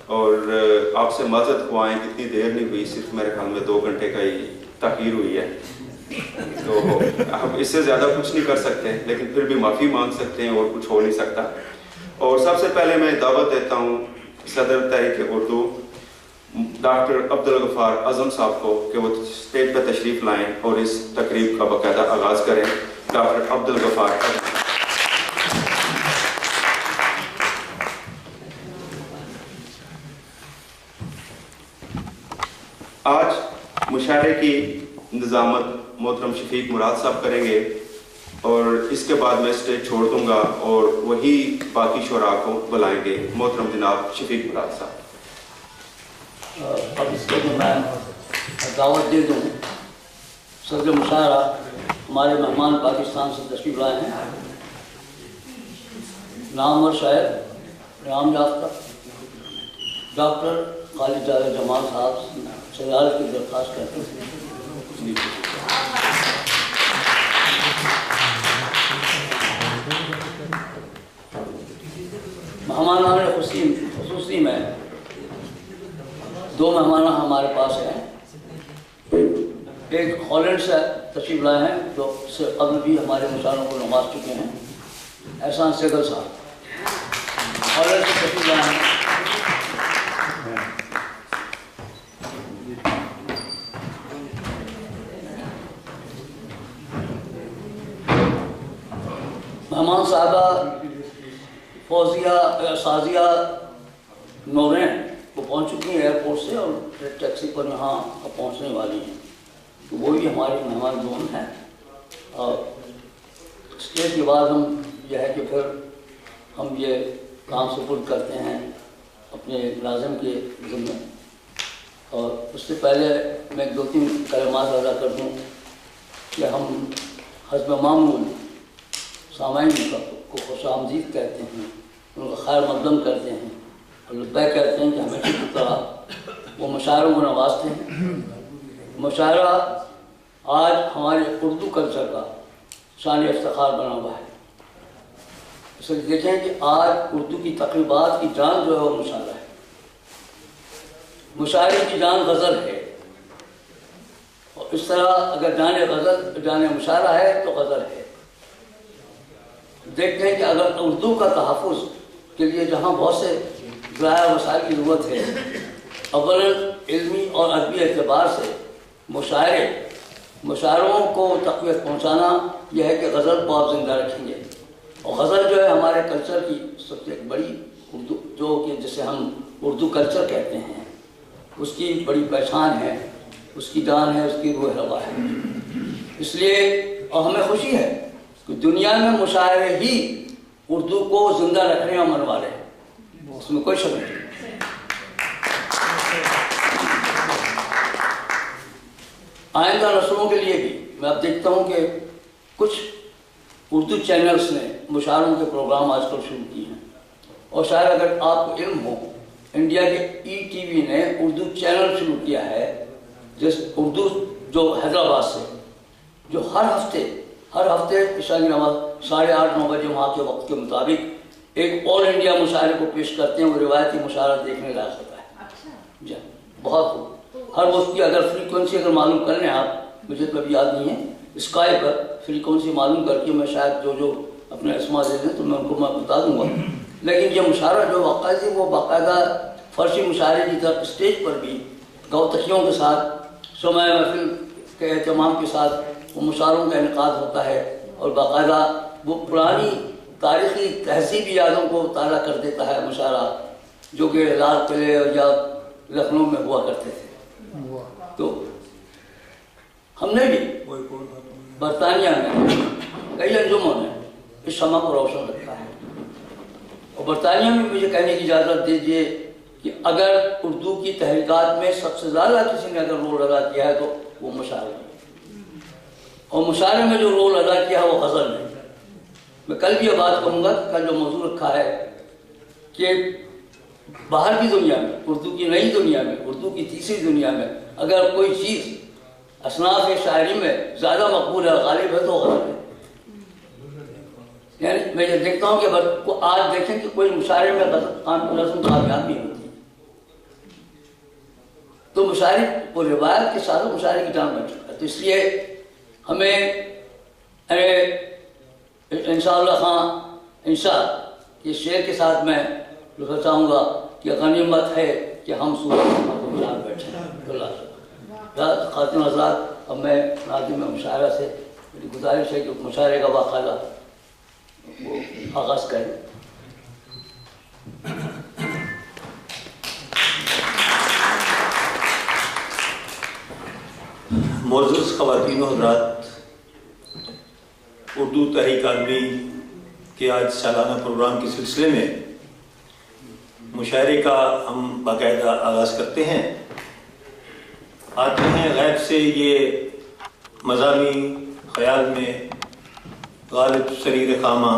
اور آپ سے معذرت خوائیں اتنی دیر نہیں ہوئی، صرف میرے خیال میں 2 گھنٹے کا ہی تاخیر ہوئی ہے، تو ہم اس سے زیادہ کچھ نہیں کر سکتے، لیکن پھر بھی معافی مانگ سکتے ہیں اور کچھ ہو نہیں سکتا۔ اور سب سے پہلے میں دعوت دیتا ہوں صدر تحریک اردو ڈاکٹر عبدالغفار اعظم صاحب کو کہ وہ اسٹیج پہ تشریف لائیں اور اس تقریب کا باقاعدہ آغاز کریں۔ ڈاکٹر عبدالغفار اعظم۔ آج مشاعرے کی نظامت محترم شفیق مراد صاحب کریں گے، اور اس کے بعد میں اسٹیج چھوڑ دوں گا اور وہی باقی شعراء کو بلائیں گے۔ محترم جناب شفیق مراد صاحب۔ اب اس کے لیے میں دعوت دے دوں صدر مشاعرہ ہمارے مہمان پاکستان سے تشریف لائے ہیں، نامور شاعر انعام یافتہ ڈاکٹر خالد جاوید جمال صاحب صدارت کی درخواست کرتے ہیں۔ مہمانان خصوصی میں 2 مہمان ہمارے پاس ہیں، ایک ہالینڈ سے تشریف لائے ہیں جو اس سے قبل بھی ہمارے مشاعروں کو نواز چکے ہیں، احسان سیگل صاحب ہالینڈ سے تشریف لائے ہیں۔ مہمان صاحبہ سازیہ نورین وہ پہنچ چکی ہیں ایئرپورٹ سے اور ٹیکسی پر یہاں پہنچنے والی ہیں، تو وہ بھی ہماری مہمان دون ہیں۔ اور اسٹیج کے بعد ہم یہ ہے کہ پھر ہم یہ کام سپرد کرتے ہیں اپنے لازم کے ذمے، اور اس سے پہلے میں 2-3 کلمات ادا کر دوں کہ ہم حسب معمول سامعین کو خوش آمدید کہتے ہیں، ان کا خیر مقدم کرتے ہیں اور لبیک کہتے ہیں کہ ہمیشہ کی طرح وہ مشاعروں کو نوازتے ہیں۔ مشاعرہ آج ہمارے اردو کلچر کا شان افتخار بنا ہوا ہے، اس لیے دیکھیں کہ آج اردو کی تقریبات کی جان جو ہے وہ مشاعرہ ہے، مشاعرے کی جان غزل ہے، اور اس طرح اگر جان مشاعرہ ہے تو غزل ہے۔ دیکھتے ہیں کہ اگر اردو کا تحفظ کے لیے جہاں بہت سے ذرائع وسائل کی ضرورت ہے، اولا علمی اور ادبی اعتبار سے مشاعروں کو تقویت پہنچانا یہ ہے کہ غزل کو آپ زندہ رکھیں گے، اور غزل جو ہے ہمارے کلچر کی سب سے ایک بڑی اردو جو کہ جسے ہم اردو کلچر کہتے ہیں، اس کی بڑی پہچان ہے، اس کی جان ہے، اس کی روح روا ہے۔ اس لیے اور ہمیں خوشی ہے کہ دنیا میں مشاعرے ہی اردو کو زندہ رکھنے اور من والے ہیں، اس میں کوئی شک نہیں۔ آئندہ نسلوں کے لیے بھی میں اب دیکھتا ہوں کہ کچھ اردو چینلز نے مشاعروں کے پروگرام آج کل شروع کیے ہیں، اور شاید اگر آپ کو علم ہو انڈیا کے ETV نے اردو چینل شروع کیا ہے، جس اردو جو حیدرآباد سے، جو ہر ہفتے عشاء کی نماز 8:30-9 بجے وہاں کے وقت کے مطابق ایک آل انڈیا مشاعرے کو پیش کرتے ہیں۔ وہ روایتی مشاعرہ دیکھنے لائق ہوتا ہے جی، بہت خوب۔ ہر وقت کی اگر فریکوینسی اگر معلوم کر لیں آپ، مجھے تو ابھی یاد نہیں ہے، اسکائی پر فریکوینسی معلوم کر کے میں شاید جو اپنے اسما دے دیں تو میں ان کو میں بتا دوں گا، لیکن یہ مشاعرہ جو واقعہ ہے وہ باقاعدہ فرشی مشاعرے کی طرف اسٹیج پر بھی گوتخیوں کے ساتھ شمع محفل کے اہتمام کے ساتھ وہ مشاعروں کا انعقاد ہوتا ہے، اور باقاعدہ وہ پرانی تاریخی تہذیبی یادوں کو تازہ کر دیتا ہے مشاعرہ، جو کہ لال قلعے یا لکھنؤ میں ہوا کرتے تھے۔ تو ہم نے بھی برطانیہ میں کئی انجموں نے اس شمع کو روشن رکھا ہے، اور برطانیہ میں مجھے کہنے کی اجازت دیجیے کہ اگر اردو کی تحریکات میں سب سے زیادہ کسی نے اگر رول ادا کیا ہے تو وہ مشاعرے میں، اور مشاعرے میں جو رول ادا کیا ہے وہ غزل نے۔ میں کل بھی یہ بات کہوں گا کہ کل جو موضوع رکھا ہے کہ باہر کی دنیا میں، اردو کی نئی دنیا میں، اردو کی تیسری دنیا میں اگر کوئی چیز اصناف شاعری میں زیادہ مقبول ہے، غالب ہے، تو غزل ہے۔ یعنی میں یہ دیکھتا ہوں کہ آج دیکھیں کہ کوئی مشاعرے میں غزل کامیاب بھی ہوتی ہے، تو مشاعرے وہ روایت کے ساتھ مشاعرے کی جان بن چکا ہے. تو اس لیے ہمیں انشاءاللہ یہ شعر کے ساتھ میں لکھنا چاہوں گا کہ غنیمت ہے کہ ہم سورج کو مشاعر بیٹھے ہیں. خاتون حضرات، اب میں ناظم مشاعرہ سے میری گزارش ہے کہ مشاعرے کا باقاعدہ وہ آغاز کریں. معزز خواتین و حضرات، اردو تحریک عالمی کے آج سالانہ پروگرام کے سلسلے میں مشاعرے کا ہم باقاعدہ آغاز کرتے ہیں. آتے ہیں غیب سے یہ مضامین خیال میں غالب سریر خامہ